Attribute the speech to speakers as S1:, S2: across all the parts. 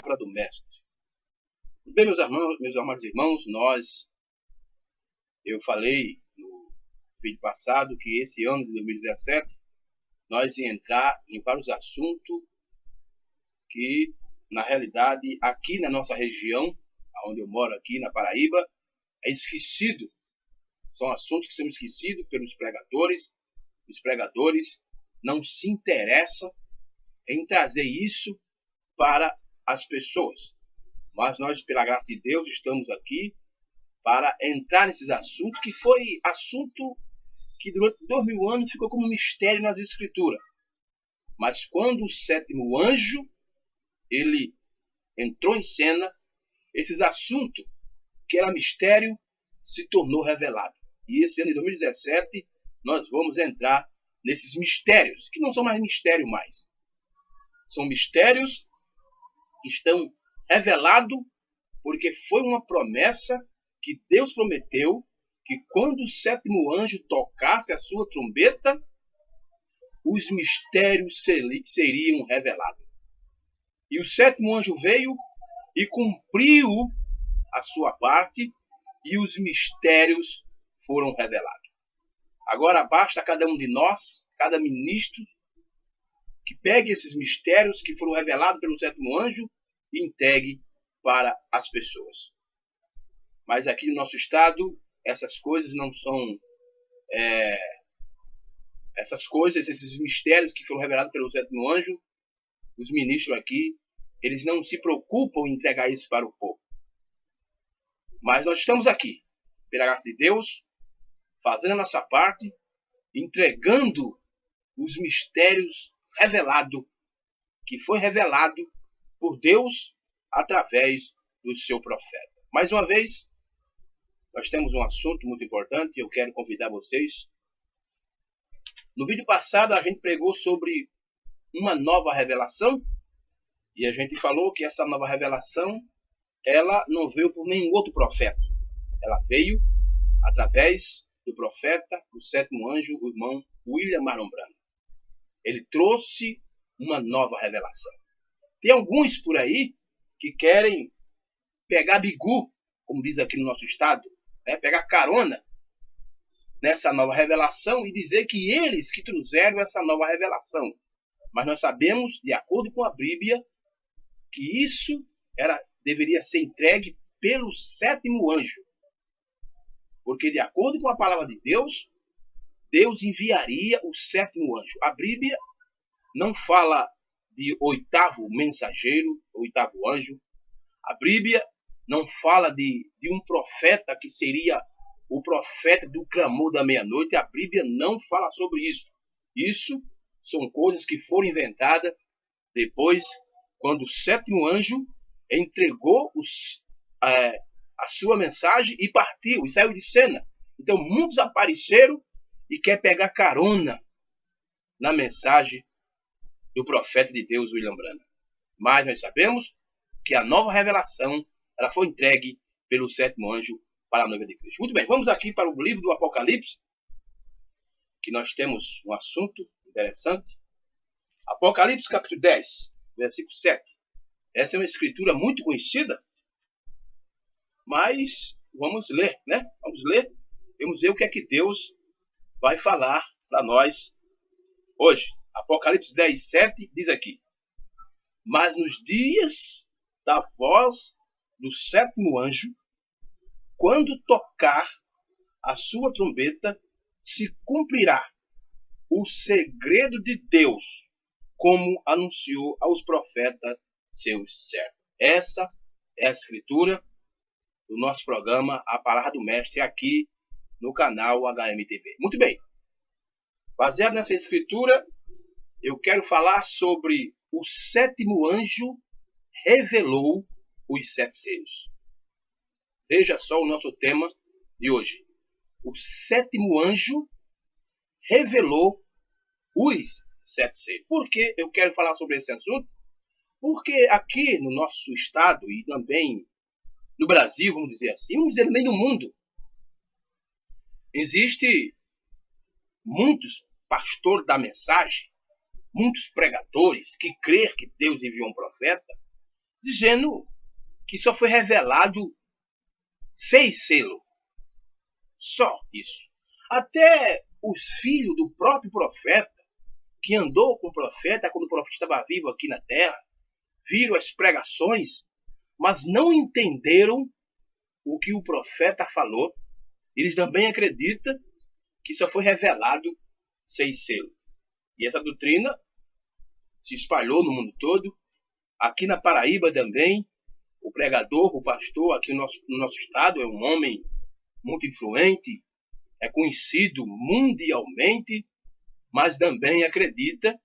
S1: palavra do Mestre. Bem, meus amados irmãos, eu falei no vídeo passado que esse ano de 2017 nós ia entrar em vários assuntos que, na realidade, aqui na nossa região, onde eu moro aqui na Paraíba, é esquecido. São assuntos que são esquecidos pelos pregadores. Os pregadores não se interessam em trazer isso para as pessoas. Mas nós, pela graça de Deus, estamos aqui para entrar nesses assuntos, que foi assunto que durante 2000 anos ficou como mistério nas Escrituras. Mas quando o sétimo anjo ele entrou em cena, esses assuntos que era mistério se tornou revelado. E esse ano de 2017 nós vamos entrar nesses mistérios, que não são mais mistérios mais. São mistérios que estão revelados porque foi uma promessa que Deus prometeu que quando o sétimo anjo tocasse a sua trombeta, os mistérios seriam revelados. E o sétimo anjo veio e cumpriu a sua parte e os mistérios foram revelados. Agora basta cada um de nós, cada ministro, que pegue esses mistérios que foram revelados pelo sétimo anjo e entregue para as pessoas. Mas aqui no nosso estado, essas coisas não são... esses mistérios que foram revelados pelo sétimo anjo, os ministros aqui, eles não se preocupam em entregar isso para o povo. Mas nós estamos aqui, pela graça de Deus, fazendo a nossa parte, entregando os mistérios revelados, que foi revelado por Deus através do seu profeta. Mais uma vez, nós temos um assunto muito importante e eu quero convidar vocês. No vídeo passado a gente pregou sobre uma nova revelação e a gente falou que essa nova revelação ela não veio por nenhum outro profeta. Ela veio através do profeta, do sétimo anjo, o irmão William Marlon Branham. Ele trouxe uma nova revelação. Tem alguns por aí que querem pegar bigu, como diz aqui no nosso estado, pegar carona nessa nova revelação e dizer que eles que trouxeram essa nova revelação. Mas nós sabemos, de acordo com a Bíblia, que isso deveria ser entregue pelo sétimo anjo. Porque, de acordo com a palavra de Deus, Deus enviaria o sétimo anjo. A Bíblia não fala de oitavo mensageiro, oitavo anjo. A Bíblia não fala de um profeta que seria o profeta do clamor da meia-noite. A Bíblia não fala sobre isso. Isso são coisas que foram inventadas depois, quando o sétimo anjo entregou a sua mensagem e partiu, e saiu de cena. Então muitos apareceram e quer pegar carona na mensagem do profeta de Deus, William Branham. Mas nós sabemos que a nova revelação ela foi entregue pelo sétimo anjo para a noiva de Cristo. Muito bem, vamos aqui para o livro do Apocalipse, que nós temos um assunto interessante. Apocalipse capítulo 10, versículo 7. Essa é uma escritura muito conhecida, mas vamos ler, né? Vamos ler, vamos ver o que é que Deus vai falar para nós hoje. Apocalipse 10, 7 diz aqui: mas nos dias da voz do sétimo anjo, quando tocar a sua trombeta, se cumprirá o segredo de Deus, como anunciou aos profetas seus servos. Essa é a escritura do nosso programa A Palavra do Mestre, aqui no canal HMTV. Muito bem. Baseado nessa escritura, eu quero falar sobre o sétimo anjo revelou os sete selos. Veja só o nosso tema de hoje. O sétimo anjo revelou os sete selos. Por que eu quero falar sobre esse assunto? Porque aqui no nosso estado e também no Brasil, vamos dizer assim, vamos dizer também no mundo, existe muitos pastores da mensagem, muitos pregadores que creem que Deus enviou um profeta, dizendo que só foi revelado 6 selos. Só isso. Até os filhos do próprio profeta, que andou com o profeta quando o profeta estava vivo aqui na terra, viram as pregações, mas não entenderam o que o profeta falou. Eles também acreditam que só foi revelado 6 selos. E essa doutrina se espalhou no mundo todo. Aqui na Paraíba também, o pregador, o pastor aqui no nosso estado é um homem muito influente, é conhecido mundialmente, mas também acredita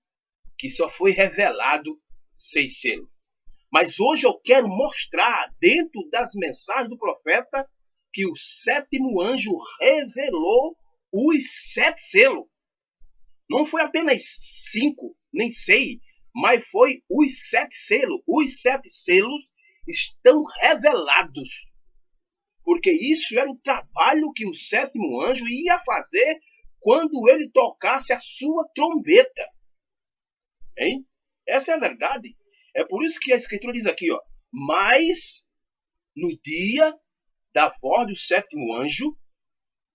S1: que só foi revelado 6 selos. Mas hoje eu quero mostrar, dentro das mensagens do profeta, que o 7º anjo revelou os 7 selos. Não foi apenas 5, nem 6, mas foi os 7 selos. Os 7 selos estão revelados. Porque isso era o trabalho que o 7º anjo ia fazer quando ele tocasse a sua trombeta. Hein? Essa é a verdade. É por isso que a Escritura diz aqui, ó, mas no dia da voz do 7º anjo,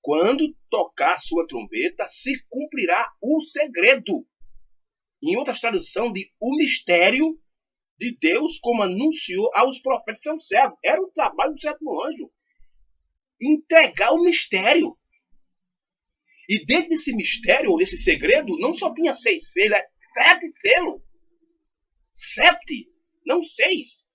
S1: quando tocar a sua trombeta, se cumprirá o segredo. Em outras traduções, de o mistério de Deus, como anunciou aos profetas seus servos. Era o trabalho do 7º anjo. Entregar o mistério. E dentro desse mistério, ou desse segredo, não só tinha 6 selos, é 7 selos. 7, não 6.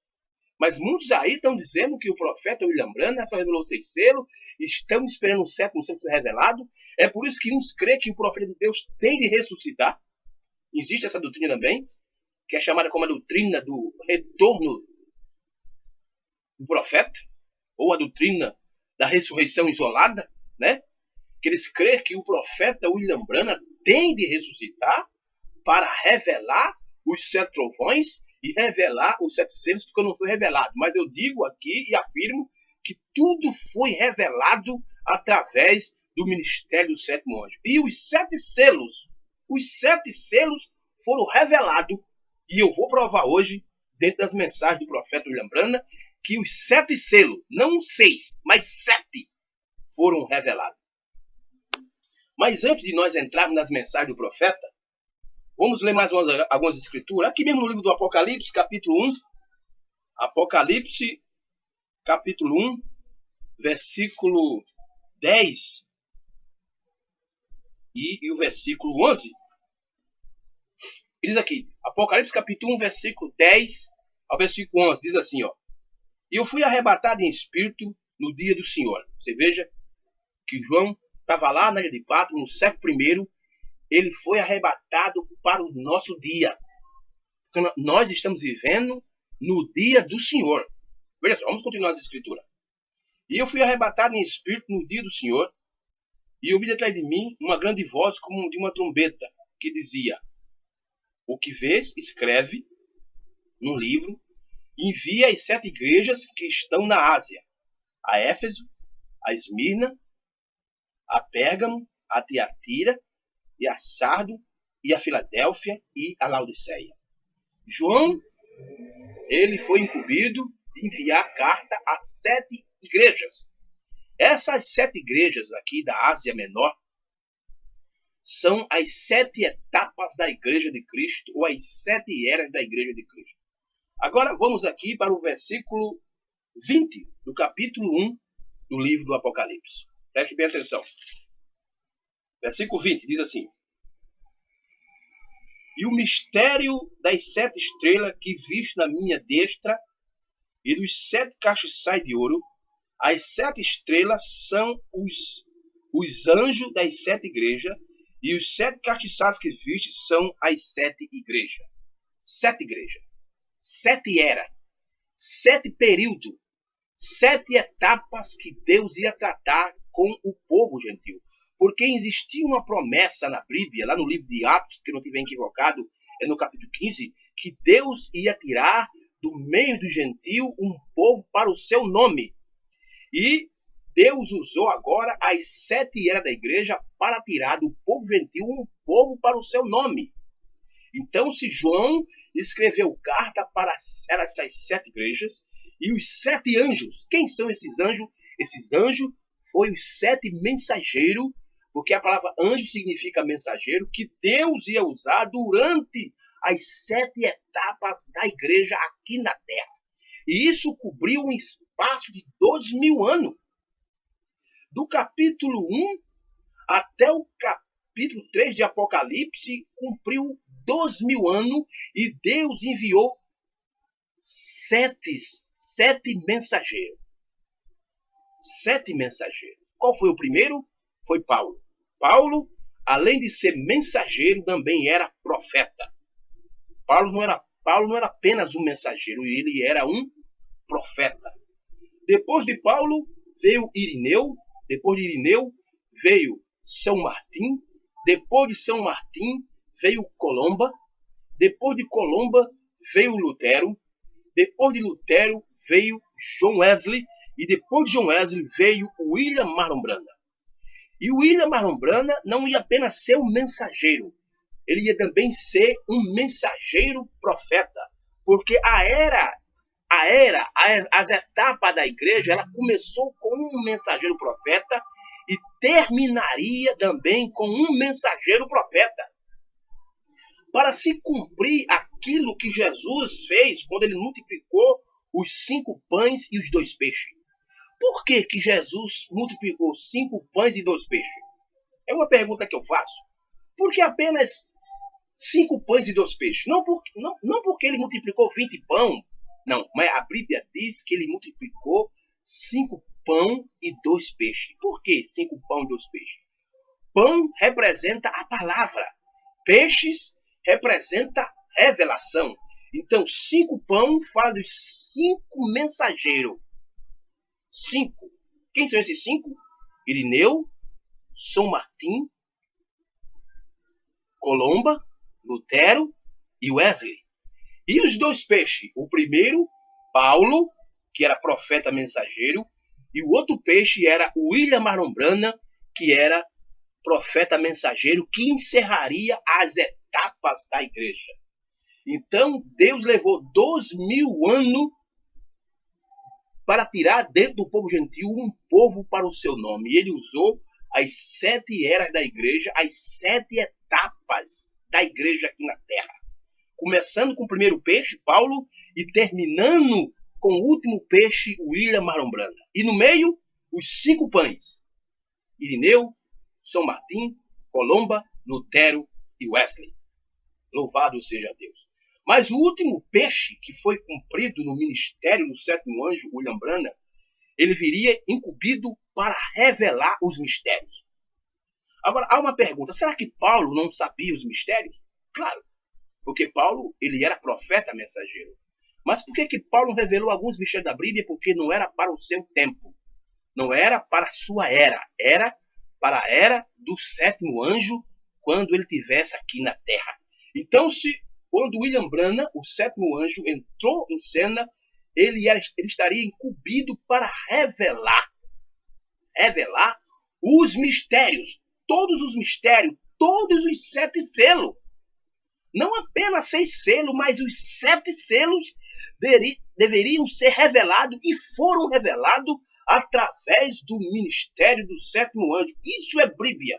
S1: Mas muitos aí estão dizendo que o profeta William Branham só revelou 6 selos, estão esperando o 7º selo ser revelado. É por isso que uns creem que o profeta de Deus tem de ressuscitar. Existe essa doutrina também, que é chamada como a doutrina do retorno do profeta, ou a doutrina da ressurreição isolada, né? Que eles creem que o profeta William Branham tem de ressuscitar para revelar os 7 trovões e revelar os 7 selos que não foi revelado. Mas eu digo aqui e afirmo que tudo foi revelado através do ministério do 7º anjo. E os 7 selos foram revelados, e eu vou provar hoje, dentro das mensagens do profeta William Branham, que os 7 selos, não 6, mas 7, foram revelados. Mas antes de nós entrarmos nas mensagens do profeta, vamos ler mais algumas escrituras. Aqui mesmo no livro do Apocalipse, capítulo 1. Apocalipse, capítulo 1, versículo 10 e o versículo 11. Diz aqui, Apocalipse, capítulo 1, versículo 10 ao versículo 11. Diz assim, ó. E eu fui arrebatado em espírito no dia do Senhor. Você veja que João estava lá na ilha de Patmos, no século I, ele foi arrebatado para o nosso dia. Então, nós estamos vivendo no dia do Senhor. Veja só, vamos continuar as escrituras. E eu fui arrebatado em espírito no dia do Senhor, e ouvi atrás de mim uma grande voz como de uma trombeta, que dizia, o que vês, escreve num livro, e envia às 7 igrejas que estão na Ásia, a Éfeso, a Esmirna, a Pérgamo, a Tiatira, e a Sardo, e a Filadélfia, e a Laodiceia. João, ele foi incumbido de enviar carta a 7 igrejas. Essas 7 igrejas aqui da Ásia Menor são as 7 etapas da Igreja de Cristo, ou as 7 eras da Igreja de Cristo. Agora vamos aqui para o versículo 20 do capítulo 1 do livro do Apocalipse. Preste bem atenção. Versículo 20 diz assim: e o mistério das 7 estrelas que viste na minha destra e dos 7 castiçais de ouro, as 7 estrelas são os anjos das 7 igrejas, e os 7 castiçais que viste são as 7 igrejas. 7 igrejas. 7 eras. 7 períodos. 7 etapas que Deus ia tratar com o povo gentil. Porque existia uma promessa na Bíblia, lá no livro de Atos, que eu não estiver equivocado, é no capítulo 15, que Deus ia tirar do meio do gentil um povo para o seu nome. E Deus usou agora as 7 eras da igreja para tirar do povo gentil um povo para o seu nome. Então, se João escreveu carta para essas 7 igrejas e os 7 anjos. Quem são esses anjos? Esses anjos foram os 7 mensageiros, porque a palavra anjo significa mensageiro, que Deus ia usar durante as 7 etapas da igreja aqui na terra. E isso cobriu um espaço de 2000 anos. Do capítulo 1 até o capítulo 3 de Apocalipse, cumpriu 2000 anos e Deus enviou 7 mensageiros. 7 mensageiros. Qual foi o primeiro? Foi Paulo. Paulo, além de ser mensageiro, também era profeta. Paulo não era apenas um mensageiro, ele era um profeta. Depois de Paulo veio Irineu, depois de Irineu veio São Martim, depois de São Martim veio Colomba, depois de Colomba veio Lutero, depois de Lutero veio John Wesley e depois de John Wesley veio William Marlon Branham. E o William Marlon Branham não ia apenas ser um mensageiro, ele ia também ser um mensageiro profeta, porque as etapas da igreja, ela começou com um mensageiro profeta e terminaria também com um mensageiro profeta. Para se cumprir aquilo que Jesus fez quando ele multiplicou os 5 pães e os 2 peixes. Por que Jesus multiplicou 5 pães e 2 peixes? É uma pergunta que eu faço. Por que apenas 5 pães e 2 peixes? Não porque ele multiplicou 20 pão. Não, mas a Bíblia diz que ele multiplicou 5 pão e 2 peixes. Por que 5 pão e 2 peixes? Pão representa a palavra. Peixes representa revelação. Então, 5 pão fala dos 5 mensageiros. 5. Quem são esses 5? Irineu, São Martim, Colomba, Lutero e Wesley. E os 2 peixes? O primeiro, Paulo, que era profeta mensageiro, e o outro peixe era William Marlon Branham, que era profeta mensageiro, que encerraria as etapas da igreja. Então, Deus levou 2000 anos para tirar dentro do povo gentil um povo para o seu nome. E ele usou as 7 eras da igreja, as 7 etapas da igreja aqui na terra. Começando com o primeiro peixe, Paulo, e terminando com o último peixe, William Marlon Branham. E no meio, os 5 pães. Irineu, São Martim, Colomba, Lutero e Wesley. Louvado seja Deus. Mas o último peixe que foi cumprido no ministério do 7º anjo, William Branham, ele viria incumbido para revelar os mistérios. Agora, há uma pergunta. Será que Paulo não sabia os mistérios? Claro, porque Paulo ele era profeta mensageiro. Mas por que Paulo revelou alguns mistérios da Bíblia? Porque não era para o seu tempo. Não era para a sua era. Era para a era do 7º anjo, quando ele estivesse aqui na terra. Então, quando William Branham, o 7º anjo, entrou em cena, ele estaria incumbido para revelar os mistérios, todos os mistérios, todos os 7 selos. Não apenas 6 selos, mas os 7 selos deveriam ser revelados e foram revelados através do ministério do 7º anjo. Isso é Bíblia.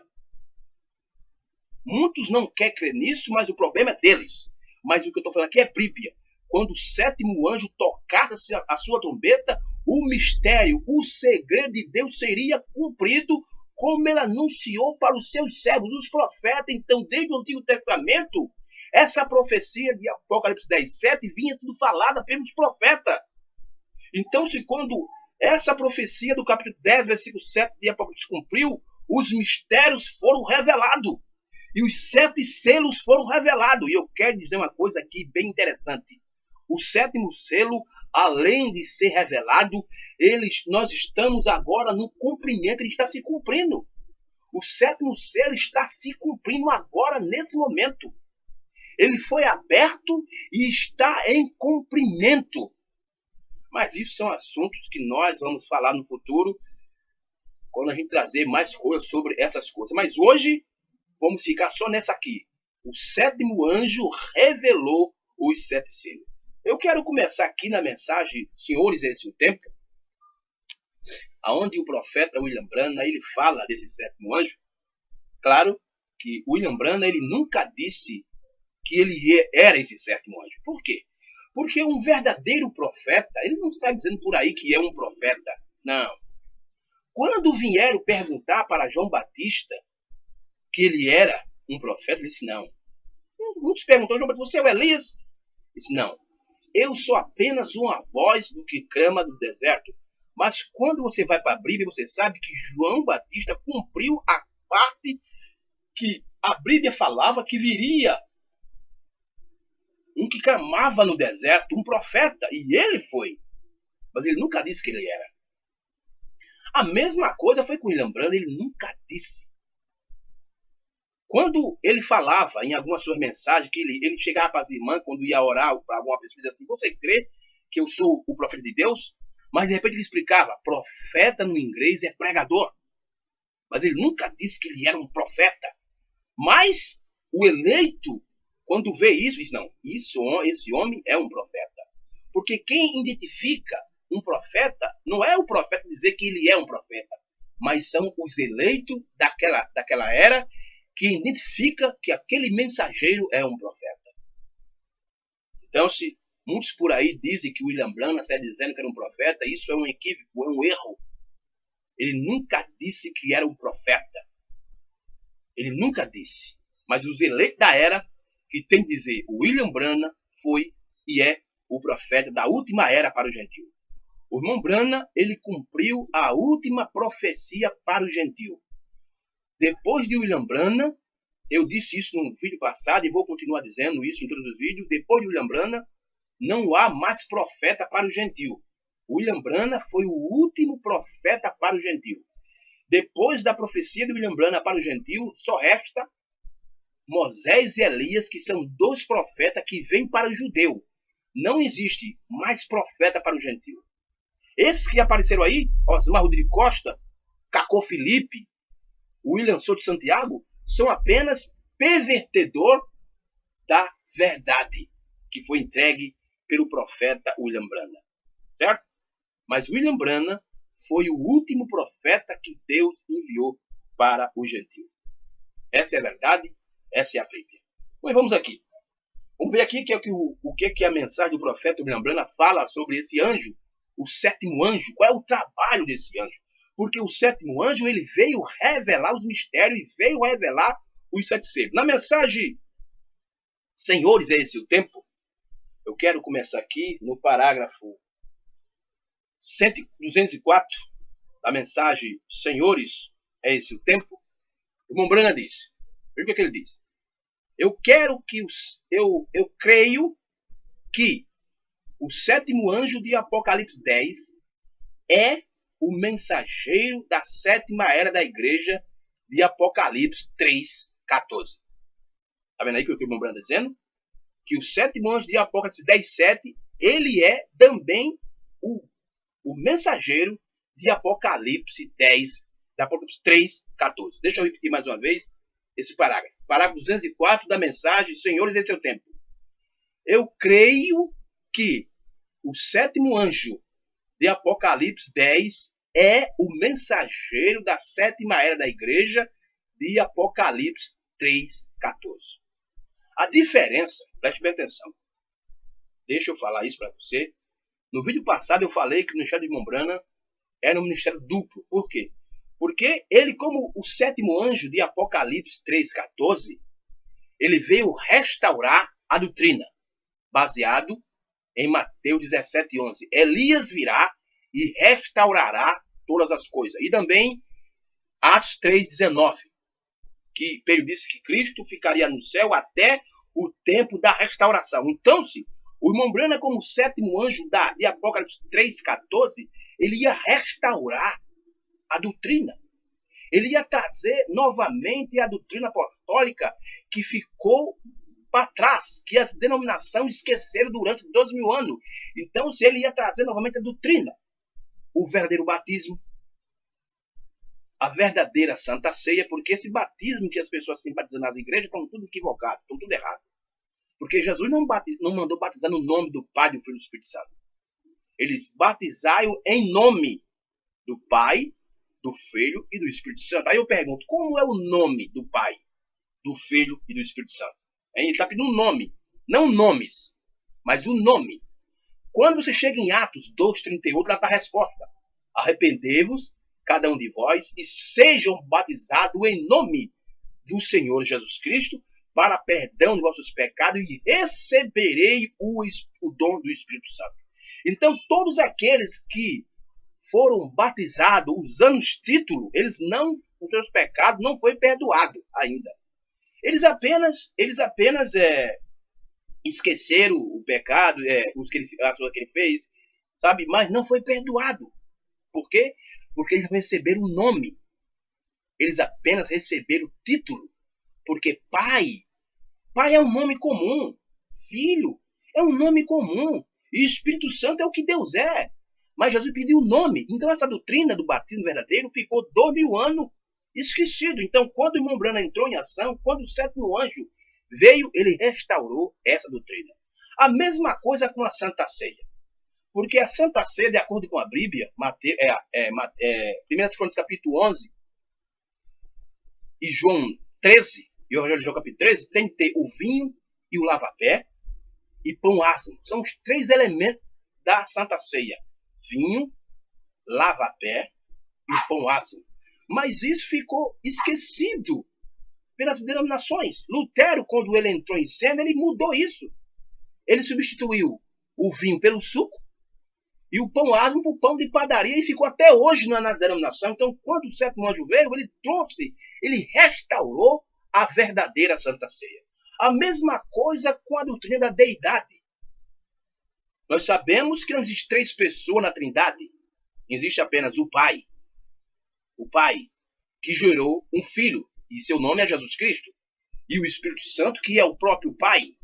S1: Muitos não querem crer nisso, mas o problema é deles. Mas o que eu estou falando aqui é Bíblia. Quando o 7º anjo tocasse a sua trombeta, o mistério, o segredo de Deus seria cumprido, como ele anunciou para os seus servos, os profetas. Então, desde o Antigo Testamento, essa profecia de Apocalipse 10:7 vinha sendo falada pelos profetas. Então, quando essa profecia do capítulo 10, versículo 7 de Apocalipse cumpriu, os mistérios foram revelados. E os 7 selos foram revelados. E eu quero dizer uma coisa aqui bem interessante. O 7º selo, além de ser revelado, nós estamos agora no cumprimento, ele está se cumprindo. O 7º selo está se cumprindo agora, nesse momento. Ele foi aberto e está em cumprimento. Mas isso são assuntos que nós vamos falar no futuro, quando a gente trazer mais coisas sobre essas coisas. Mas hoje, vamos ficar só nessa aqui. O 7º anjo revelou os 7 selos. Eu quero começar aqui na mensagem, senhores, esse é o tempo, onde o profeta William Branham, ele fala desse 7º anjo. Claro que William Branham, ele nunca disse que ele era esse 7º anjo. Por quê? Porque um verdadeiro profeta, ele não está dizendo por aí que é um profeta. Não. Quando vieram perguntar para João Batista que ele era um profeta, ele disse não. Muitos perguntaram, João Batista, você é o Elias? Ele disse não. Eu sou apenas uma voz do que clama do deserto. Mas quando você vai para a Bíblia, você sabe que João Batista cumpriu a parte que a Bíblia falava que viria um que clamava no deserto, um profeta, e ele foi. Mas ele nunca disse que ele era. A mesma coisa foi com William Branham, ele nunca disse. Quando ele falava em algumas suas mensagens, que ele chegava para as irmãs, quando ia orar para alguma pessoa, assim, você crê que eu sou o profeta de Deus? Mas de repente ele explicava, profeta no inglês é pregador. Mas ele nunca disse que ele era um profeta. Mas o eleito, quando vê isso, diz, não, esse homem é um profeta. Porque quem identifica um profeta, não é o profeta dizer que ele é um profeta, mas são os eleitos daquela era que identifica que aquele mensageiro é um profeta. Então, se muitos por aí dizem que William Branham está dizendo que era um profeta, isso é um equívoco, é um erro. Ele nunca disse que era um profeta. Ele nunca disse. Mas os eleitos da era que tem que dizer, o William Branham foi e é o profeta da última era para o gentio. O irmão Branham, ele cumpriu a última profecia para o gentio. Depois de William Branham, eu disse isso no vídeo passado e vou continuar dizendo isso em todos os vídeos, depois de William Branham, não há mais profeta para o gentio. William Branham foi o último profeta para o gentio. Depois da profecia de William Branham para o gentio, só resta Moisés e Elias, que são 2 profetas que vêm para o judeu. Não existe mais profeta para o gentio. Esses que apareceram aí, Osmar Rodrigues Costa, Cacô Felipe, William Souto Santiago, são apenas pervertedor da verdade que foi entregue pelo profeta William Branham. Certo? Mas William Branham foi o último profeta que Deus enviou para o gentio. Essa é a verdade, essa é a Bíblia. Mas vamos aqui. Vamos ver aqui o que a mensagem do profeta William Branham fala sobre esse anjo, o 7º anjo. Qual é o trabalho desse anjo? Porque o 7º anjo, ele veio revelar os mistérios e veio revelar os 7 selos. Na mensagem, senhores, é esse o tempo, eu quero começar aqui no parágrafo 204 da mensagem, senhores, é esse o tempo. O irmão Branham diz, veja o que ele diz. Eu creio que o 7º anjo de Apocalipse 10 é o mensageiro da 7ª era da igreja de Apocalipse 3:14. Está vendo aí o que o irmão Branham está dizendo? Que o 7º anjo de Apocalipse 10:7, ele é também o mensageiro de Apocalipse 10, de Apocalipse 3:14. Deixa eu repetir mais uma vez esse parágrafo. Parágrafo 204 da mensagem, senhores, esse é o tempo. Eu creio que o 7º anjo de Apocalipse 10 é o mensageiro da 7ª era da igreja de Apocalipse 3:14. A diferença, preste bem atenção, deixa eu falar isso para você. No vídeo passado eu falei que o ministério de irmão Branham era um ministério duplo. Por quê? Porque ele, como o 7º anjo de Apocalipse 3:14, ele veio restaurar a doutrina, baseado em Mateus 17:11. Elias virá e restaurará todas as coisas. E também Atos 3:19, que Pedro disse que Cristo ficaria no céu até o tempo da restauração. Então, se o irmão Branham, como 7º anjo de Apocalipse 3:14, ele ia restaurar a doutrina. Ele ia trazer novamente a doutrina apostólica que ficou para trás, que as denominações esqueceram durante 2000 anos. Então, se ele ia trazer novamente a doutrina, o verdadeiro batismo, a verdadeira Santa Ceia, porque esse batismo que as pessoas simpatizam nas igrejas estão tudo equivocados, estão tudo errado. Porque Jesus não mandou batizar no nome do Pai, do Filho e do Espírito Santo. Eles batizaram em nome do Pai, do Filho e do Espírito Santo. Aí eu pergunto, como é o nome do Pai, do Filho e do Espírito Santo? Ele está pedindo um nome, não nomes, mas o nome. Quando você chega em Atos 2,38, lá está a resposta. Arrependei-vos, cada um de vós, e sejam batizados em nome do Senhor Jesus Cristo, para perdão de vossos pecados, e receberei o dom do Espírito Santo. Então, todos aqueles que foram batizados usando os títulos, os seus pecados não foi perdoado ainda. Eles apenas esqueceram o pecado, as coisas que ele fez, sabe? Mas não foi perdoado. Por quê? Porque eles receberam o nome. Eles apenas receberam o título. Porque pai é um nome comum. Filho é um nome comum. E Espírito Santo é o que Deus é. Mas Jesus pediu o nome. Então essa doutrina do batismo verdadeiro ficou 2000 anos esquecido. Então quando o irmão Branham entrou em ação, quando o sétimo anjo veio, ele restaurou essa doutrina. A mesma coisa com a Santa Ceia. Porque a Santa Ceia, de acordo com a Bíblia, 1 Coríntios capítulo 11 e João 13, e o Evangelho de João capítulo 13, tem que ter o vinho e o lava-pé e pão asno. São os 3 elementos da Santa Ceia. Vinho, lava-pé e pão asno. Mas isso ficou esquecido pelas denominações. Lutero, quando ele entrou em cena, ele mudou isso. Ele substituiu o vinho pelo suco e o pão asno por pão de padaria, e ficou até hoje na denominação. Então, quando o sétimo anjo veio, ele restaurou a verdadeira Santa Ceia. A mesma coisa com a doutrina da deidade. Nós sabemos que não existem 3 pessoas na Trindade. Existe apenas o Pai. O Pai que gerou um Filho, e seu nome é Jesus Cristo. E o Espírito Santo, que é o próprio Pai,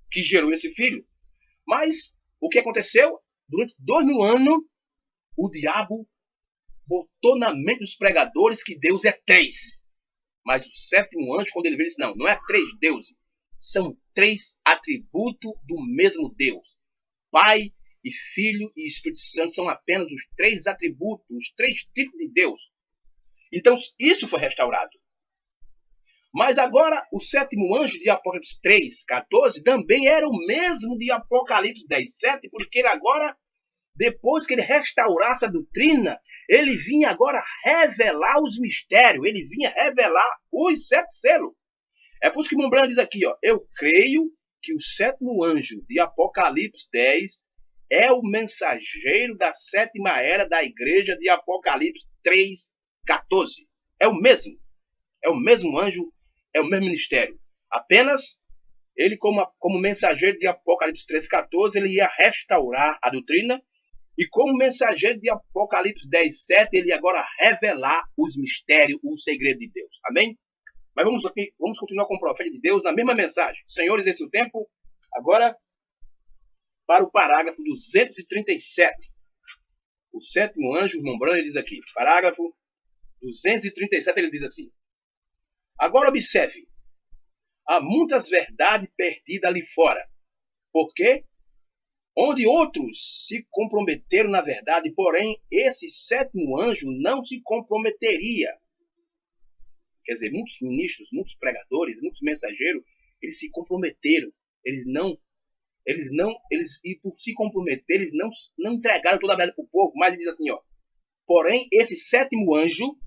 S1: que gerou esse Filho. Mas o que aconteceu? Durante 2000 anos, o diabo botou na mente dos pregadores que Deus é 3. Mas o sétimo anjo, quando ele veio, disse, não é 3 deuses. São 3 atributos do mesmo Deus. Pai e Filho e Espírito Santo são apenas os 3 atributos, os 3 tipos de Deus. Então, isso foi restaurado. Mas agora, o sétimo anjo de Apocalipse 3:14 também era o mesmo de Apocalipse 10:7, porque ele agora, depois que ele restaurasse a doutrina, ele vinha agora revelar os mistérios, ele vinha revelar os 7 selos. É por isso que o irmão Branham diz aqui, eu creio que o sétimo anjo de Apocalipse 10 é o mensageiro da 7ª era da igreja de Apocalipse 3:14. É o mesmo anjo, é o mesmo ministério. Apenas ele, como mensageiro de Apocalipse 3:14, ele ia restaurar a doutrina, e como mensageiro de Apocalipse 10:7, ele ia agora revelar os mistérios, o segredo de Deus. Amém? Mas vamos continuar com o profeta de Deus na mesma mensagem. Senhores, esse é o tempo. Agora, para o parágrafo 237. O sétimo anjo, o irmão Branham, ele diz aqui, parágrafo 237, ele diz assim: agora observe, há muitas verdades perdidas ali fora. Por quê? Onde outros se comprometeram na verdade, porém, esse sétimo anjo não se comprometeria. Quer dizer, muitos ministros, muitos pregadores, muitos mensageiros, eles se comprometeram. Eles se comprometeram, eles não entregaram toda a verdade para o povo, mas ele diz assim, porém, esse sétimo anjo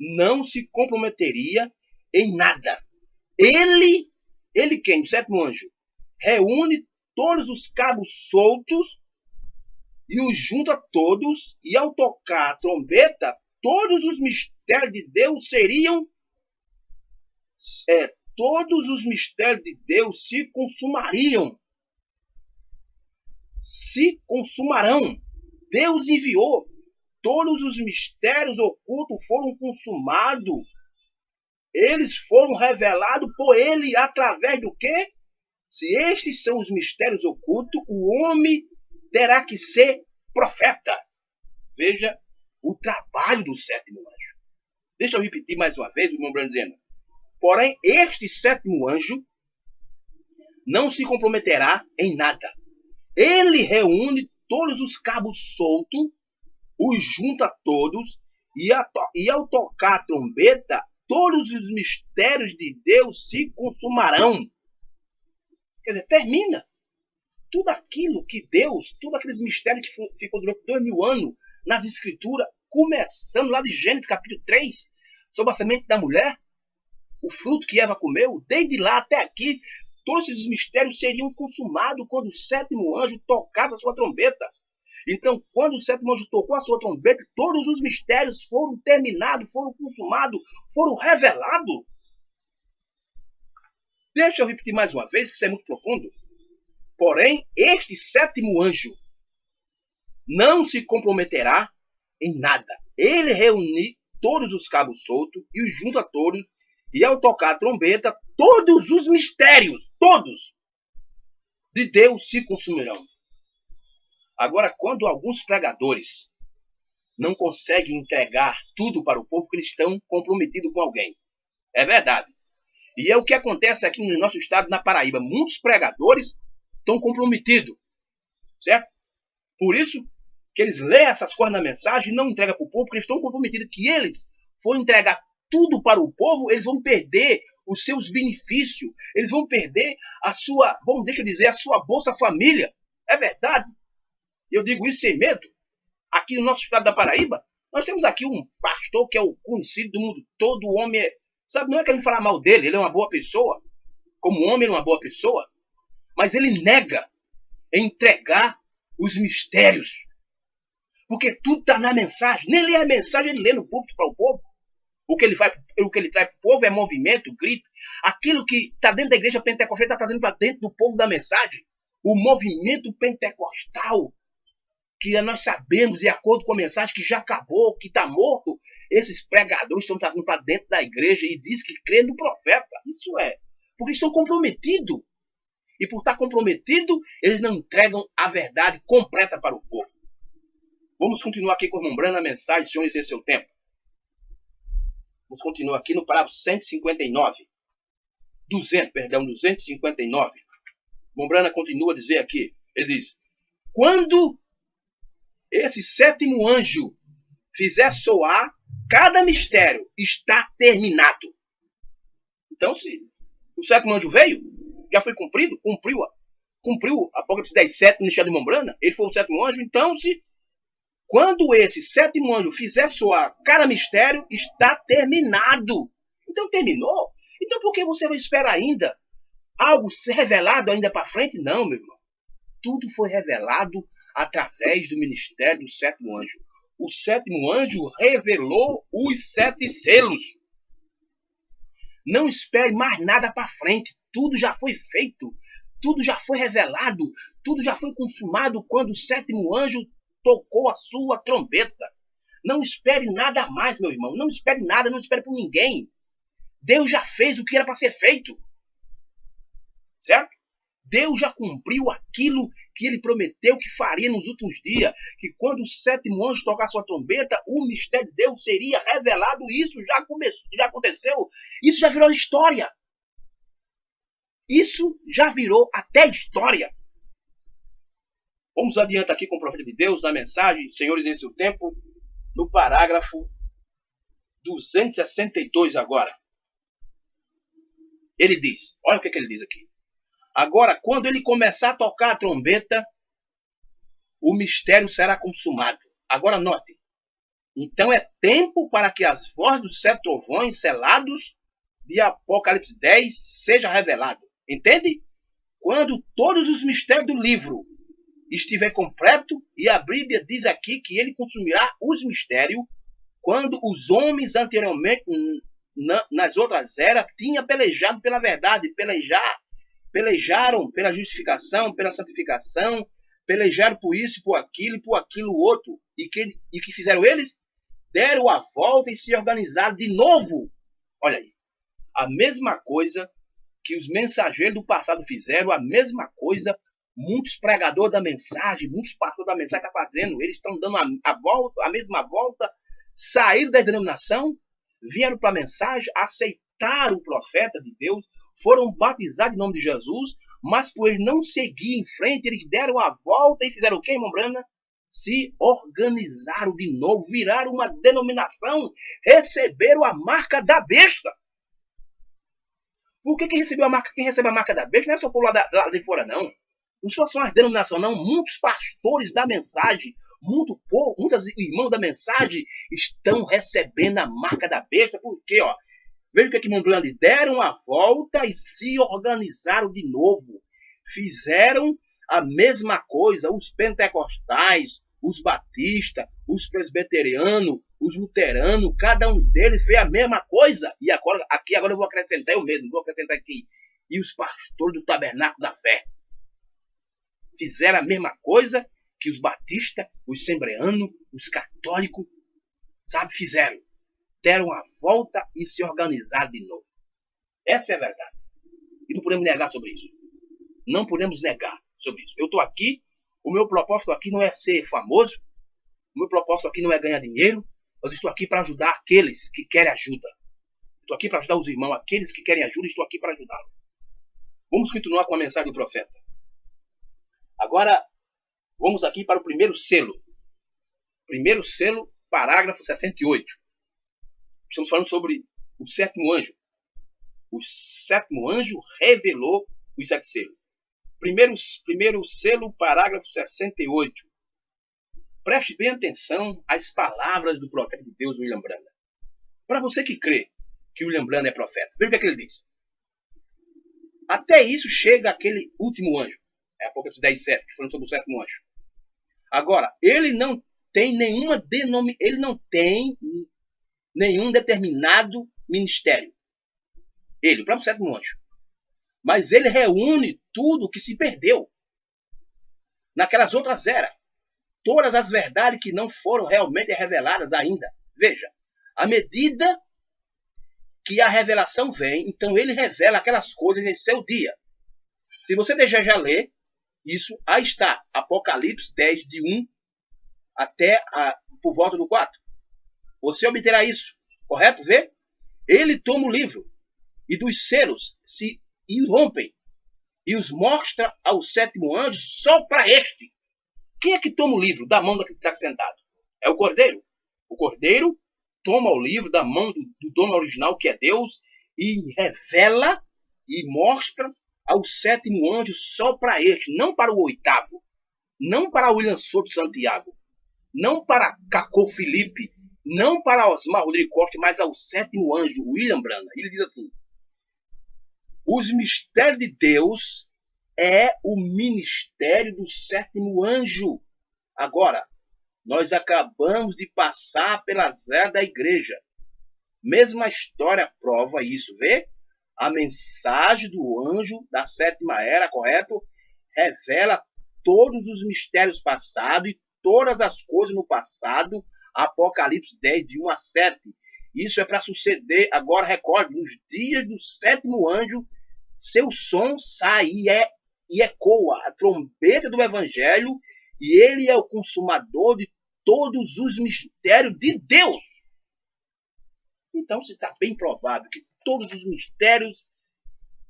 S1: não se comprometeria em nada. Ele quem? O sétimo anjo reúne todos os cabos soltos e os junta todos, e ao tocar a trombeta, todos os mistérios de Deus todos os mistérios de Deus se consumariam. Se consumarão. Deus enviou. Todos os mistérios ocultos foram consumados. Eles foram revelados por ele através do quê? Se estes são os mistérios ocultos, o homem terá que ser profeta. Veja o trabalho do sétimo anjo. Deixa eu repetir mais uma vez o irmão Branham dizendo. Porém, este sétimo anjo não se comprometerá em nada. Ele reúne todos os cabos soltos, os junta todos, e ao tocar a trombeta, todos os mistérios de Deus se consumarão. Quer dizer, termina. Tudo aquilo que Deus, todos aqueles mistérios que ficou durante 2000 anos nas Escrituras, começando lá de Gênesis capítulo 3, sobre a semente da mulher, o fruto que Eva comeu, desde lá até aqui, todos esses mistérios seriam consumados quando o sétimo anjo tocasse a sua trombeta. Então, quando o sétimo anjo tocou a sua trombeta, todos os mistérios foram terminados, foram consumados, foram revelados. Deixa eu repetir mais uma vez, que isso é muito profundo. Porém, este sétimo anjo não se comprometerá em nada. Ele reúne todos os cabos soltos e os junta todos, e ao tocar a trombeta, todos os mistérios, todos, de Deus se consumirão. Agora, quando alguns pregadores não conseguem entregar tudo para o povo, porque eles estão comprometidos com alguém. É verdade. E é o que acontece aqui no nosso estado, na Paraíba. Muitos pregadores estão comprometidos, certo? Por isso que eles leem essas coisas na mensagem e não entregam para o povo, porque eles estão comprometidos que eles for entregar tudo para o povo, eles vão perder os seus benefícios, eles vão perder a sua, bom, deixa eu dizer, a sua Bolsa Família. É verdade. Eu digo isso sem medo. Aqui no nosso estado da Paraíba, nós temos aqui um pastor que é o conhecido do mundo todo, o homem, sabe, não é querendo falar mal dele, ele é uma boa pessoa, como homem ele é uma boa pessoa, mas ele nega entregar os mistérios, porque tudo está na mensagem, nem lê a mensagem, ele lê no púlpito para o povo. O que ele traz para o povo é movimento, grito. Aquilo que está dentro da igreja pentecostal está trazendo para dentro do povo da mensagem. O movimento pentecostal, que nós sabemos, de acordo com a mensagem, que já acabou, que está morto, esses pregadores estão trazendo para dentro da igreja e diz que crê no profeta. Isso é, porque estão comprometidos. E por estar comprometido, eles não entregam a verdade completa para o povo. Vamos continuar aqui com o irmão Branham, a mensagem, senhores, em seu tempo. Vamos continuar aqui no parágrafo 259. Mombrana continua a dizer aqui, ele diz, quando esse sétimo anjo fizer soar, cada mistério está terminado. Então, se o sétimo anjo veio, já foi cumprido, cumpriu Apocalipse 10:7 no Ministério de Mombrana, ele foi o sétimo anjo, então quando esse sétimo anjo fizer soar cada mistério, está terminado. Então terminou? Então por que você vai esperar ainda algo ser revelado ainda para frente? Não, meu irmão. Tudo foi revelado através do ministério do sétimo anjo. O sétimo anjo revelou os 7 selos. Não espere mais nada para frente. Tudo já foi feito. Tudo já foi revelado. Tudo já foi consumado quando o sétimo anjo tocou a sua trombeta. Não espere nada mais, meu irmão. Não espere nada, não espere por ninguém. Deus já fez o que era para ser feito. Certo? Deus já cumpriu aquilo que ele prometeu que faria nos últimos dias. Que quando o sétimo anjo tocar sua trombeta, o mistério de Deus seria revelado. Isso já aconteceu. Isso já virou história. Isso já virou até história. Vamos adiante aqui com o profeta de Deus, na mensagem, senhores, em seu tempo, no parágrafo 262 agora. Ele diz, olha o que ele diz aqui. Agora, quando ele começar a tocar a trombeta, o mistério será consumado. Agora note. Então é tempo para que as vozes dos 7 trovões selados de Apocalipse 10 sejam reveladas. Entende? Quando todos os mistérios do livro estiver completo, e a Bíblia diz aqui que ele consumirá os mistérios, quando os anteriormente, nas outras eras, tinham pelejado pela verdade, pelejaram pela justificação, pela santificação, pelejaram por isso, por aquilo outro, e que fizeram eles? Deram a volta e se organizaram de novo. Olha aí, a mesma coisa que os mensageiros do passado fizeram, a mesma coisa muitos pregadores da mensagem, muitos pastores da mensagem estão fazendo. Eles estão dando a mesma volta, saíram da denominação, vieram para a mensagem, aceitaram o profeta de Deus, foram batizados em nome de Jesus, Mas por eles não seguir em frente, eles deram a volta e fizeram o quê, irmão Brana? Se organizaram de novo, viraram uma denominação, receberam a marca da besta. Por que quem recebeu a marca, quem recebe a marca da besta não é só por lá de fora, não. Não só são as denominações, não. Muitos pastores da mensagem, muitos irmãos da mensagem estão recebendo a marca da besta. Por quê, ó? Veja o que irmão Brana diz. Deram a volta e se organizaram de novo. Fizeram a mesma coisa, os pentecostais, os batistas, os presbiterianos, os luteranos, cada um deles fez a mesma coisa. E agora eu vou acrescentar eu mesmo, vou acrescentar aqui. E os pastores do tabernáculo da fé fizeram a mesma coisa que os batistas, os assembleanos, os católicos, sabe, fizeram. Deram a volta e se organizaram de novo. Essa é a verdade. E não podemos negar sobre isso. Não podemos negar sobre isso. Eu estou aqui, o meu propósito aqui não é ser famoso, o meu propósito aqui não é ganhar dinheiro, eu estou aqui para ajudar aqueles que querem ajuda. Estou aqui para ajudar os irmãos, aqueles que querem ajuda, estou aqui para ajudá-los. Vamos continuar com a mensagem do profeta. Agora, vamos aqui para o primeiro selo. Primeiro selo, parágrafo 68. Estamos falando sobre o sétimo anjo. O sétimo anjo revelou os 7 selos. Primeiro selo, parágrafo 68. Preste bem atenção às palavras do profeta de Deus, William Branham. Para você que crê que William Branham é profeta, veja o que ele diz. Até isso chega aquele último anjo. É Apocalipse 10:7, falando sobre o sétimo anjo. Agora, ele não tem nenhum determinado ministério. Ele, o próprio sétimo anjo. Mas ele reúne tudo que se perdeu naquelas outras eras. Todas as verdades que não foram realmente reveladas ainda. Veja, à medida que a revelação vem, então ele revela aquelas coisas em seu dia. Se você desejar ler isso, aí está, Apocalipse 10, de 1 até por volta do 4. Você obterá isso, correto? Vê? Ele toma o livro e dos selos se irrompem e os mostra ao sétimo anjo só para este. Quem é que toma o livro da mão daquele que está sentado? É o Cordeiro. O Cordeiro toma o livro da mão do dono original, que é Deus, e revela e mostra ao sétimo anjo só para este, não para o oitavo, não para William Souto Santiago, não para Cacô Felipe, não para Osmar Rodrigo Costa, mas ao sétimo anjo, William Branham. Ele diz assim: os mistérios de Deus é o ministério do sétimo anjo. Agora, nós acabamos de passar pelas eras da igreja. Mesma história prova isso, vê? A mensagem do anjo da sétima era, correto? Revela todos os mistérios passados e todas as coisas no passado. Apocalipse 10, de 1 a 7. Isso é para suceder, agora recorde, nos dias do sétimo anjo, seu som sai e ecoa a trombeta do evangelho, e ele é o consumador de todos os mistérios de Deus. Então, está bem provável que todos os mistérios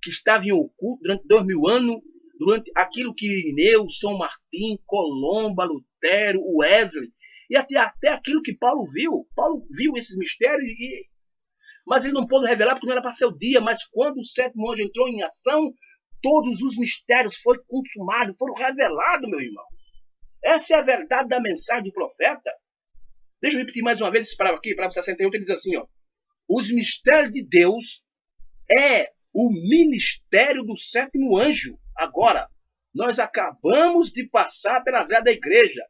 S1: que estavam em oculto durante 2000 anos, durante aquilo que Irineu, São Martim, Colomba, Lutero, Wesley, e até aquilo que Paulo viu. Paulo viu esses mistérios, mas ele não pôde revelar porque não era para ser o dia. Mas quando o sétimo anjo entrou em ação, todos os mistérios foram consumados, foram revelados, meu irmão. Essa é a verdade da mensagem do profeta. Deixa eu repetir mais uma vez esse parágrafo aqui, parágrafo 68, ele diz assim, ó: os mistérios de Deus é o ministério do sétimo anjo. Agora, nós acabamos de passar pelas eras da igreja.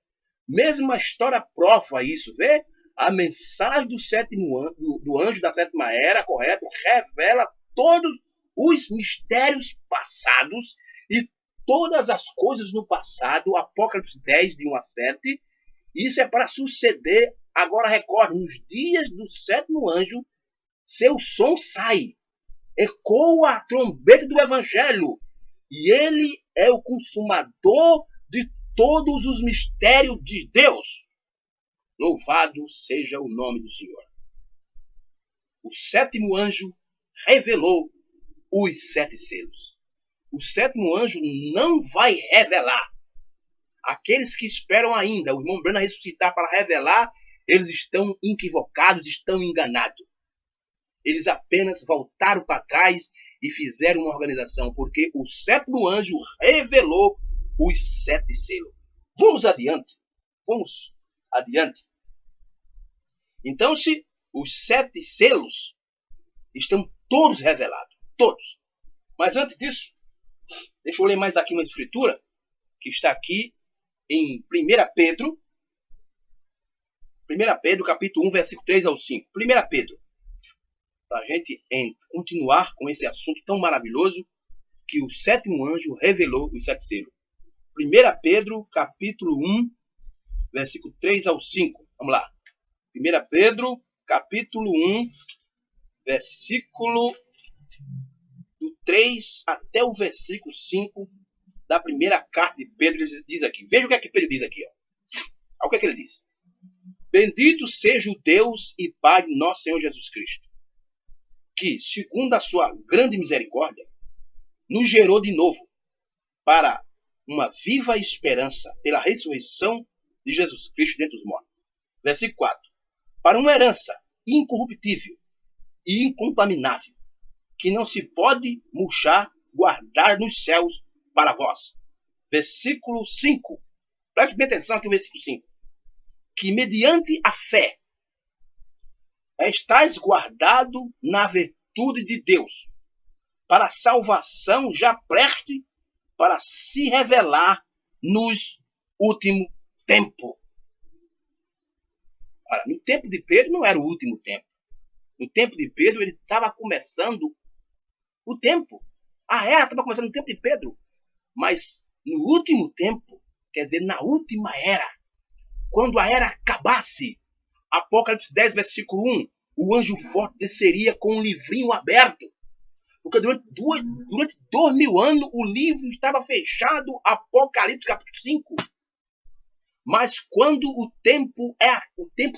S1: Mesma história prova isso, vê? A mensagem do sétimo anjo, do anjo da sétima era, correto? Revela todos os mistérios passados e todas as coisas no passado. Apocalipse 10, de 1 a 7. Isso é para suceder. Agora recorde, nos dias do sétimo anjo, seu som sai, ecoa a trombeta do evangelho, e ele é o consumador de todos os mistérios de Deus. Louvado seja o nome do Senhor. O sétimo anjo revelou os 7 selos. o sétimo anjo não vai revelar. Aqueles que esperam ainda o irmão Branham ressuscitar para revelar, eles estão equivocados, estão enganados. Eles apenas voltaram para trás e fizeram uma organização, porque o sétimo anjo revelou os 7 selos. Vamos adiante. Vamos adiante. Então, se os 7 selos estão todos revelados, todos. Mas antes disso, deixa eu ler mais aqui uma escritura, que está aqui em 1 Pedro, capítulo 1, versículo 3 ao 5. 1 Pedro, para a gente continuar com esse assunto tão maravilhoso, que o sétimo anjo revelou os 7 selos. 1 Pedro, capítulo 1, versículo 3 ao 5. Vamos lá. 1 Pedro, capítulo 1, versículo do 3 até o versículo 5 da primeira carta de Pedro. Ele diz aqui. Veja o que é que Pedro diz aqui. Olha o que é que ele diz. Bendito seja o Deus e Pai de nosso Senhor Jesus Cristo, que, segundo a sua grande misericórdia, nos gerou de novo para uma viva esperança pela ressurreição de Jesus Cristo dentre os mortos. Versículo 4. Para uma herança incorruptível e incontaminável, que não se pode murchar, guardar nos céus para vós. Versículo 5. Preste bem atenção aqui no versículo 5. Que mediante a fé estais guardado na virtude de Deus, para a salvação já preste para se revelar nos últimos tempos. Ora, no tempo de Pedro não era o último tempo. No tempo de Pedro ele estava começando o tempo. A era estava começando no tempo de Pedro. Mas no último tempo, quer dizer, na última era, quando a era acabasse, Apocalipse 10, versículo 1, o anjo forte desceria com um livrinho aberto. Porque durante 2000 anos o livro estava fechado, Apocalipse capítulo 5. Mas quando o tempo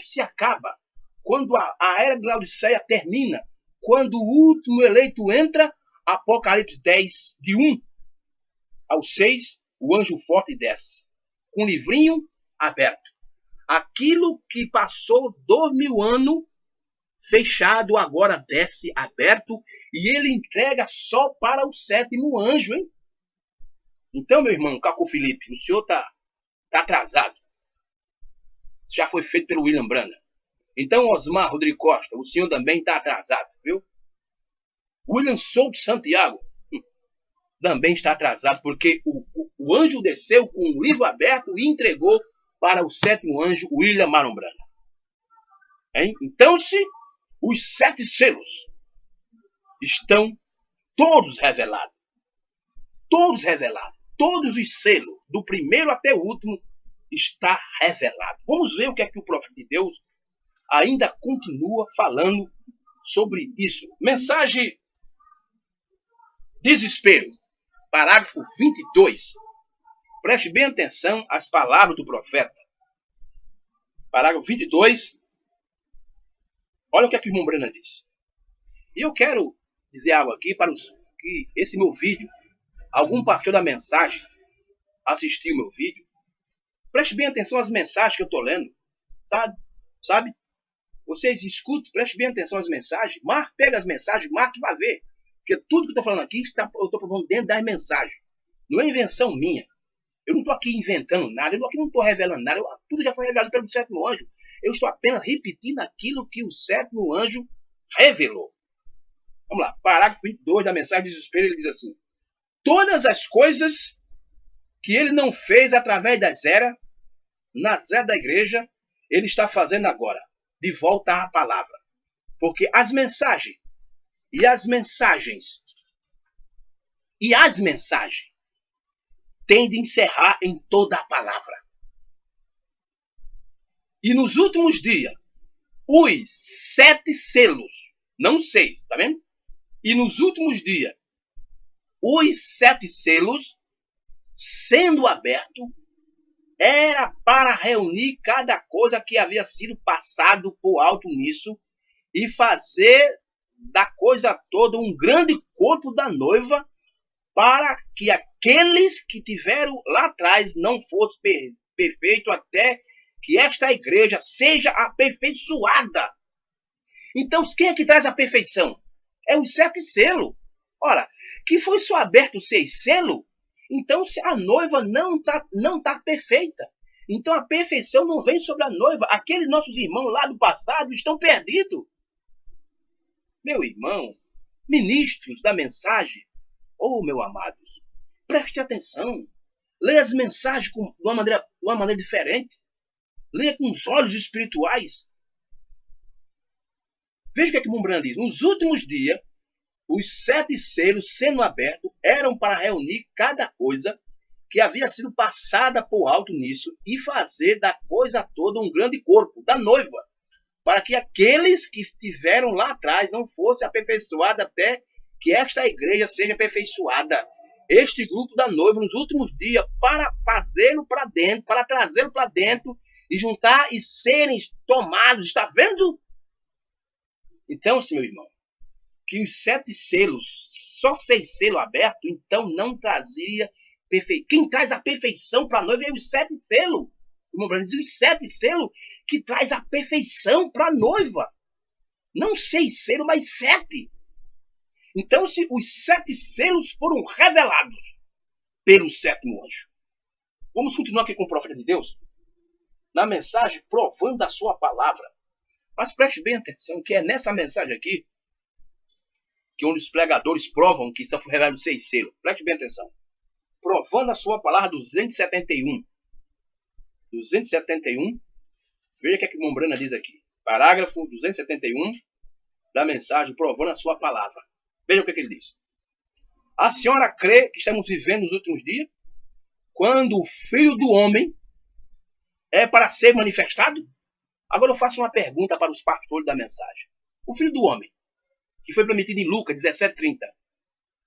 S1: se acaba, quando a era de Laodiceia termina, quando o último eleito entra, Apocalipse 10, de 1 ao 6, o anjo forte desce, com um livrinho aberto. Aquilo que passou 2000 anos fechado, agora desce aberto, e ele entrega só para o sétimo anjo, hein? Então, meu irmão, Caco Felipe, o senhor tá atrasado. Já foi feito pelo William Branham. Então, Osmar Rodrigo Costa, o senhor também está atrasado, viu? William Souto Santiago também está atrasado, porque o anjo desceu com o livro aberto e entregou para o sétimo anjo, William Marion Branham. Hein? Então, se os 7 selos estão todos revelados, todos os selos, do primeiro até o último, está revelado. Vamos ver o que é que o profeta de Deus ainda continua falando sobre isso. Mensagem desespero, parágrafo 22. Preste bem atenção às palavras do profeta. Parágrafo 22. Olha o que é que o irmão Branham diz. E eu quero dizer algo aqui para que esse meu vídeo, algum pastor da mensagem assistiu o meu vídeo, preste bem atenção às mensagens que eu estou lendo. Sabe? Vocês escutem, preste bem atenção às mensagens. Pega as mensagens, marque e vai ver. Porque tudo que eu estou falando aqui, eu estou falando dentro das mensagens. Não é invenção minha. Eu não estou aqui inventando nada, eu não estou revelando nada. Tudo já foi revelado pelo sétimo anjo. Eu estou apenas repetindo aquilo que o sétimo anjo revelou. Vamos lá, parágrafo 22 da mensagem de desespero, ele diz assim: todas as coisas que ele não fez através das eras, nas eras da igreja, ele está fazendo agora, de volta à palavra. Porque as mensagens têm de encerrar em toda a palavra. E nos últimos dias, os 7 selos, não 6, tá vendo? E nos últimos dias, os 7 selos, sendo abertos, era para reunir cada coisa que havia sido passado por alto nisso e fazer da coisa toda um grande corpo da noiva, para que aqueles que tiveram lá atrás não fossem perfeitos até que esta igreja seja aperfeiçoada. Então, quem é que traz a perfeição? É os 7 selos. Ora, que foi só aberto 6 selos, então a noiva não tá perfeita. Então a perfeição não vem sobre a noiva. Aqueles nossos irmãos lá do passado estão perdidos. Meu irmão, ministros da mensagem, meu amados, preste atenção. Leia as mensagens de uma maneira diferente. Leia com os olhos espirituais. Veja o que é que Mumbrana diz. Nos últimos dias, os 7 selos sendo abertos eram para reunir cada coisa que havia sido passada por alto nisso e fazer da coisa toda um grande corpo, da noiva, para que aqueles que estiveram lá atrás não fossem aperfeiçoados até que esta igreja seja aperfeiçoada. Este grupo da noiva nos últimos dias, para fazê-lo para dentro, para trazê-lo para dentro e juntar e serem tomados. Está vendo? Então, meu irmão, que os 7 selos, só 6 selos abertos, então não trazia perfeição. Quem traz a perfeição para a noiva é os 7 selos. O irmão Branham diz os 7 selos que traz a perfeição para a noiva. Não 6 selos, mas 7. Então, se os 7 selos foram revelados pelo 7º anjo. Vamos continuar aqui com o profeta de Deus, na mensagem provando a sua palavra. Mas preste bem atenção, que é nessa mensagem aqui, que onde os pregadores provam que está revelado 6 selos. Preste bem atenção. Provando a sua palavra 271. 271. Veja o que é que Mumbrana diz aqui. Parágrafo 271 da mensagem provando a sua palavra. Veja o que ele diz. A senhora crê que estamos vivendo nos últimos dias? Quando o Filho do Homem é para ser manifestado? Agora eu faço uma pergunta para os pastores da mensagem. O Filho do Homem, que foi prometido em Lucas 17:30,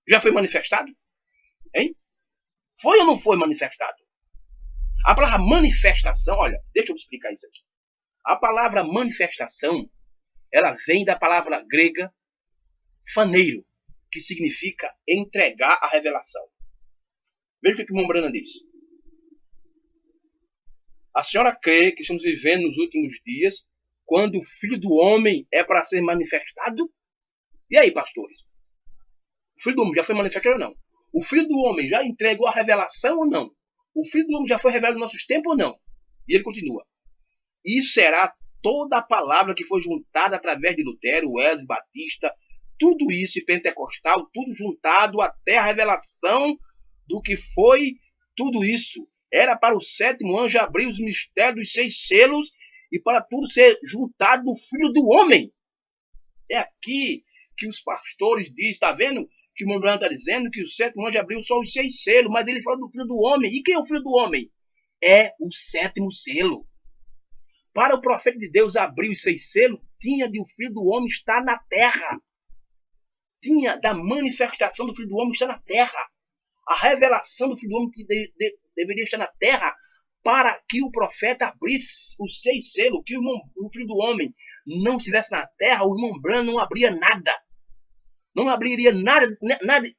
S1: já foi manifestado? Hein? Foi ou não foi manifestado? A palavra manifestação, olha, deixa eu explicar isso aqui. A palavra manifestação, ela vem da palavra grega faneiro, que significa entregar a revelação. Veja o que o Mumbrana diz. A senhora crê que estamos vivendo nos últimos dias, quando o Filho do Homem é para ser manifestado? E aí, pastores? O Filho do Homem já foi manifestado ou não? O Filho do Homem já entregou a revelação ou não? O Filho do Homem já foi revelado nos nossos tempos ou não? E ele continua. Isso será toda a palavra que foi juntada através de Lutero, Wesley, Batista, tudo isso e pentecostal, tudo juntado até a revelação do que foi tudo isso. Era para o 7º anjo abrir os mistérios dos 6 selos e para tudo ser juntado no Filho do Homem. É aqui que os pastores dizem, está vendo? Que o Mumbrana está dizendo que o 7º anjo abriu só os 6 selos, mas ele fala do Filho do Homem. E quem é o Filho do Homem? É o 7º selo. Para o profeta de Deus abrir os 6 selos, tinha de o Filho do Homem estar na terra. Tinha da manifestação do Filho do Homem estar na terra. A revelação do Filho do Homem que deveria estar na terra para que o profeta abrisse os 6 selos, que o Filho do Homem não estivesse na terra, o irmão Branham não abria nada. Não abriria nada,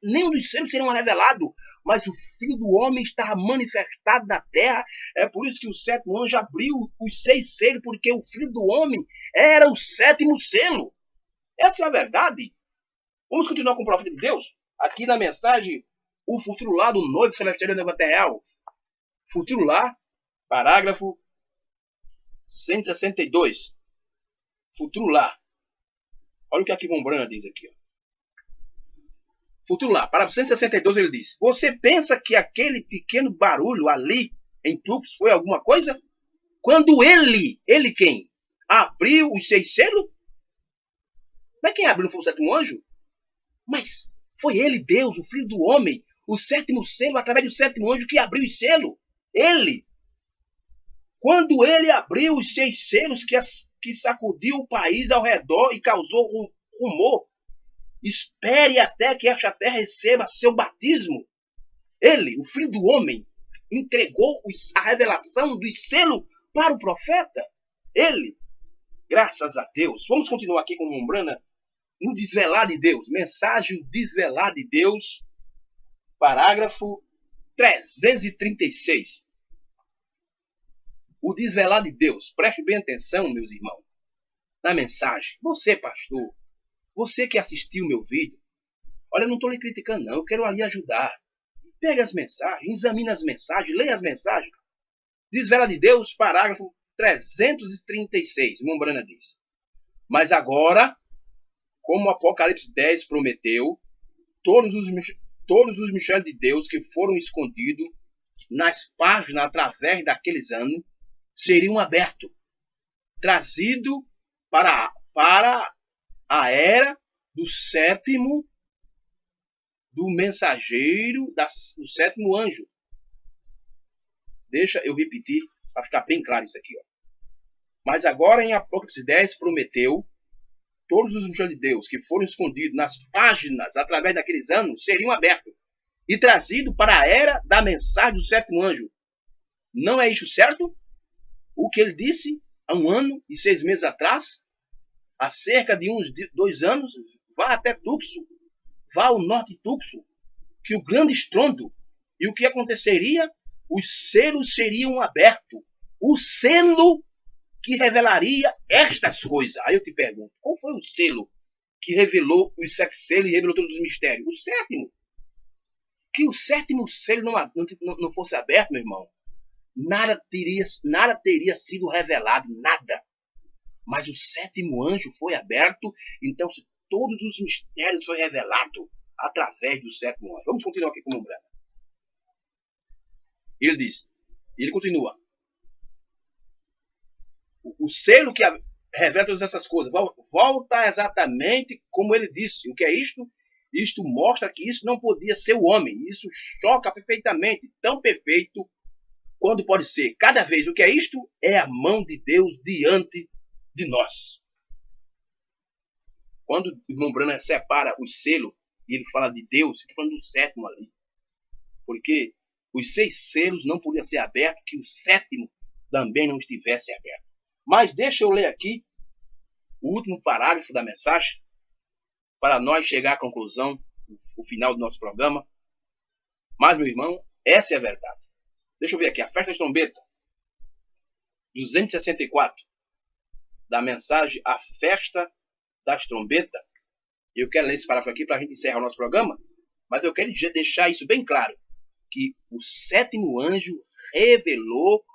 S1: nenhum dos selos seriam revelados. Mas o Filho do Homem estava manifestado na terra. É por isso que o 7º anjo abriu os 6 selos, porque o Filho do Homem era o 7º selo. Essa é a verdade. Vamos continuar com o profeta de Deus? Aqui na mensagem, o futuro lá do noivo celestial da terra real. Futuro lá, parágrafo 162. Futuro lá. Olha o que aqui Mumbrana diz aqui. Ó. Futuro lá, parágrafo 162, ele diz. Você pensa que aquele pequeno barulho ali em Tux foi alguma coisa? Quando ele quem? Abriu os 6 selos? Mas quem abriu não foi o 7º anjo? Mas foi ele, Deus, o Filho do Homem, o 7º selo, através do 7º anjo que abriu os selos. Ele. Quando ele abriu os 6 selos que sacudiu o país ao redor e causou um rumor, espere até que esta terra receba seu batismo. Ele, o Filho do Homem, entregou a revelação dos selos para o profeta. Ele. Graças a Deus. Vamos continuar aqui com Mumbrana no desvelar de Deus. Mensagem desvelar de Deus. Parágrafo 336. O desvelar de Deus. Preste bem atenção, meus irmãos, na mensagem. Você, pastor, você que assistiu meu vídeo, olha, eu não estou lhe criticando, não. Eu quero ali ajudar. Pega as mensagens, examina as mensagens, leia as mensagens. Desvela de Deus, parágrafo 336. Mombrana diz: mas agora, como o Apocalipse 10 prometeu, todos os mistérios de Deus que foram escondidos nas páginas através daqueles anos seriam abertos, trazidos para a era do sétimo, do mensageiro, do sétimo anjo. Deixa eu repetir para ficar bem claro isso aqui. Ó. Mas agora em Apocalipse 10 prometeu, todos os mistérios de Deus que foram escondidos nas páginas através daqueles anos seriam abertos e trazidos para a era da mensagem do sétimo anjo. Não é isso certo? O que ele disse há 1 ano e 6 meses atrás, há cerca de uns 2 anos, vá até Tuxo, vá ao norte de Tuxo, que o grande estrondo, e o que aconteceria? Os selos seriam abertos. O selo que revelaria estas coisas. Aí eu te pergunto, qual foi o selo que revelou os 7 selos e revelou todos os mistérios? O sétimo. Que o sétimo selo não fosse aberto, meu irmão, nada teria sido revelado, nada. Mas o sétimo anjo foi aberto, então todos os mistérios foram revelados através do sétimo anjo. Vamos continuar aqui com o Branco. Ele continua. O selo que revela todas essas coisas volta exatamente como ele disse. O que é isto? Isto mostra que isso não podia ser o homem. Isso choca perfeitamente, tão perfeito quando pode ser. Cada vez o que é isto? É a mão de Deus diante de nós. Quando o irmão Branham separa os selos e ele fala de Deus, ele está falando do sétimo ali. Porque os 6 selos não podiam ser abertos, que o sétimo também não estivesse aberto. Mas deixa eu ler aqui o último parágrafo da mensagem, para nós chegar à conclusão, o final do nosso programa. Mas, meu irmão, essa é a verdade. Deixa eu ver aqui, a festa das trombetas, 264, da mensagem A Festa das Trombetas. Eu quero ler esse parágrafo aqui para a gente encerrar o nosso programa, mas eu quero deixar isso bem claro, que o sétimo anjo revelou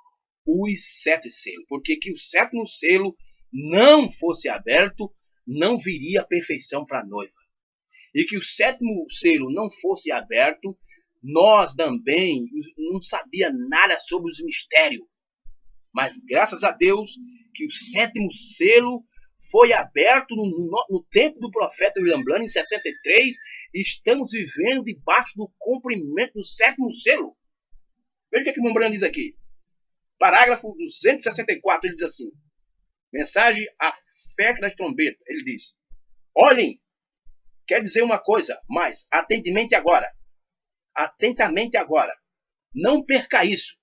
S1: os 7 selos, porque que o sétimo selo não fosse aberto, não viria a perfeição para a noiva. E que o sétimo selo não fosse aberto, nós também não sabia nada sobre os mistérios. Mas graças a Deus que o sétimo selo foi aberto no tempo do profeta William Branham, em 63, e estamos vivendo debaixo do cumprimento do sétimo selo. Veja o que o irmão Branham diz aqui. Parágrafo 264, ele diz assim, mensagem A Festa das Trombetas, ele diz: olhem, quer dizer uma coisa, mas atentamente agora, não perca isso.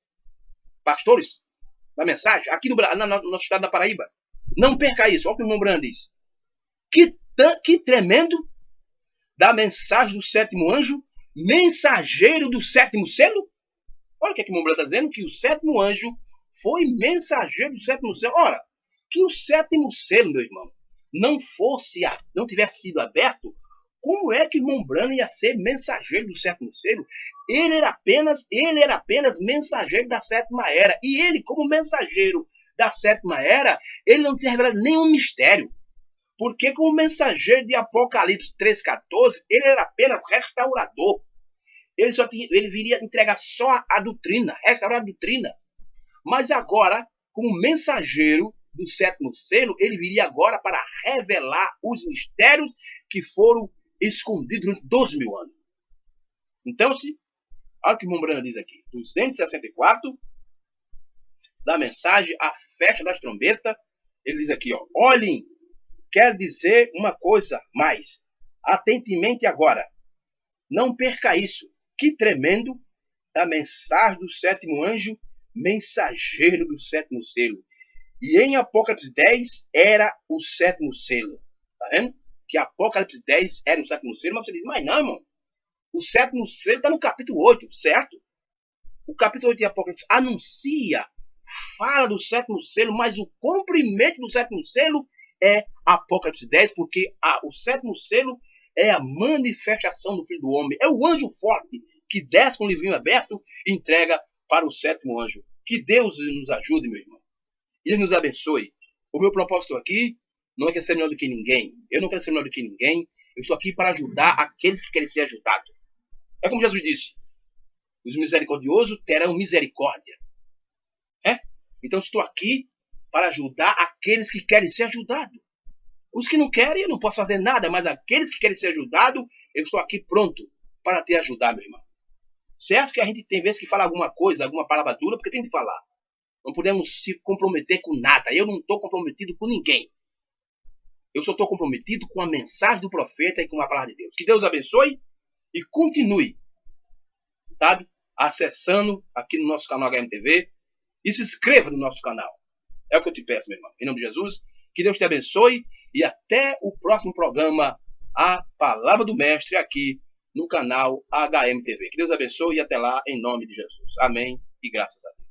S1: Pastores, na mensagem, aqui no nosso estado da Paraíba, não perca isso. Olha o que o irmão Branham diz. Que tremendo da mensagem do sétimo anjo, mensageiro do sétimo selo. Olha o que o irmão Branham está dizendo, que o sétimo anjo foi mensageiro do sétimo selo. Ora, que o sétimo selo, meu irmão, não tivesse sido aberto, como é que o irmão Branham ia ser mensageiro do sétimo selo? Ele era apenas mensageiro da sétima era. E ele, como mensageiro da sétima era, ele não tinha revelado nenhum mistério. Porque como mensageiro de Apocalipse 3,14, ele era apenas restaurador. Ele viria entregar só a doutrina, restaurar a doutrina. Mas agora, como mensageiro do sétimo selo, ele viria agora para revelar os mistérios que foram escondidos durante 12.000 anos. Então, olha o que o irmão Branham diz aqui. 264, da mensagem A Festa das Trombetas, ele diz aqui, ó, olhem, quer dizer uma coisa mais, atentamente agora, não perca isso. Que tremendo da mensagem do sétimo anjo, mensageiro do sétimo selo. E em Apocalipse 10 era o sétimo selo. Tá vendo? Que Apocalipse 10 era o sétimo selo, mas você diz, mas não, irmão. O sétimo selo está no capítulo 8, certo? O capítulo 8 de Apocalipse anuncia, fala do sétimo selo, mas o cumprimento do sétimo selo é Apocalipse 10, porque o sétimo selo é a manifestação do Filho do Homem. É o anjo forte que desce com o livrinho aberto e entrega para o sétimo anjo. Que Deus nos ajude, meu irmão. E Ele nos abençoe. O meu propósito aqui não é querer ser melhor do que ninguém. Eu não quero ser melhor do que ninguém. Eu estou aqui para ajudar aqueles que querem ser ajudados. É como Jesus disse. Os misericordiosos terão misericórdia. Então estou aqui para ajudar aqueles que querem ser ajudados. Os que não querem, eu não posso fazer nada, mas aqueles que querem ser ajudados, eu estou aqui pronto para te ajudar, meu irmão. Certo que a gente tem vezes que fala alguma coisa, alguma palavra dura, porque tem que falar. Não podemos se comprometer com nada. Eu não estou comprometido com ninguém. Eu só estou comprometido com a mensagem do profeta e com a palavra de Deus. Que Deus abençoe e continue, sabe, acessando aqui no nosso canal HMTV e se inscreva no nosso canal. É o que eu te peço, meu irmão. Em nome de Jesus, que Deus te abençoe e até o próximo programa, A Palavra do Mestre, aqui no canal HMTV. Que Deus abençoe e até lá, em nome de Jesus. Amém e graças a Deus.